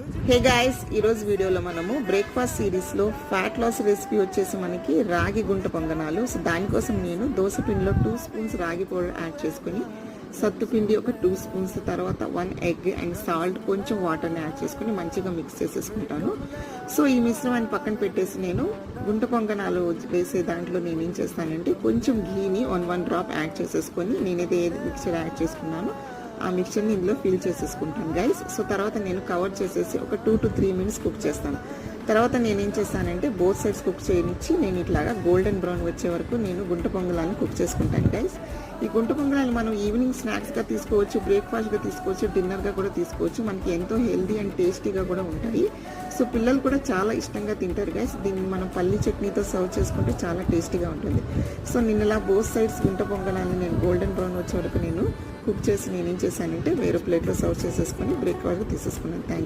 Hey guys, ఈరోజు వీడియోలో మనము బ్రేక్ఫాస్ట్ సిరీస్లో ఫ్యాట్ లాస్ రెసిపీ వచ్చేసి మనకి రాగి గుంట పొంగనాలు. సో దానికోసం నేను దోశ పిండిలో 2 స్పూన్స్ రాగి పౌడర్ యాడ్ చేసుకుని, సత్తుపిండి ఒక 2 స్పూన్స్, తర్వాత 1 ఎగ్ అండ్ సాల్ట్, కొంచెం వాటర్ని యాడ్ చేసుకుని మంచిగా మిక్స్ చేసేసుకుంటాను. సో ఈ మిశ్రమాన్ని పక్కన పెట్టేసి నేను గుంట పొంగనాలు వేసే దాంట్లో నేను ఏం చేస్తానంటే కొంచెం ఘీని 1 డ్రాప్ యాడ్ చేసేసుకొని నేనైతే ఏది మిక్చర్ యాడ్ చేసుకున్నానో ఆ మిక్చర్ని ఇందులో ఫిల్ చేసేసుకుంటాను గైస్. సో తర్వాత నేను కవర్ చేసేసి ఒక 2 to 3 minutes కుక్ చేస్తాను. తర్వాత నేనేం చేస్తానంటే బోత్ సైడ్స్ కుక్ చేయనిచ్చి నేను ఇట్లాగా గోల్డెన్ బ్రౌన్ వచ్చే వరకు నేను గుంట పొంగలాలను కుక్ చేసుకుంటాను గైస్. ఈ గుంట పొంగలాలు మనం ఈవినింగ్ స్నాక్స్గా తీసుకోవచ్చు, బ్రేక్ఫాస్ట్గా తీసుకోవచ్చు, డిన్నర్గా కూడా తీసుకోవచ్చు. మనకి ఎంతో హెల్దీ అండ్ టేస్టీగా కూడా ఉంటాయి. సో పిల్లలు కూడా చాలా ఇష్టంగా తింటారు గైస్. దీన్ని మనం పల్లి చట్నీతో సర్వ్ చేసుకుంటే చాలా టేస్టీగా ఉంటుంది. సో నిన్నలా బోత్ సైడ్స్ గుంట పొంగలాన్ని నేను గోల్డెన్ బ్రౌన్ వచ్చే వరకు నేను కుక్ చేసి నేనేం చేశానంటే వేరే ప్లేట్లో సర్వ్ చేసేసుకొని బ్రేక్ఫాస్ట్గా తీసేసుకున్నాను. Thank you.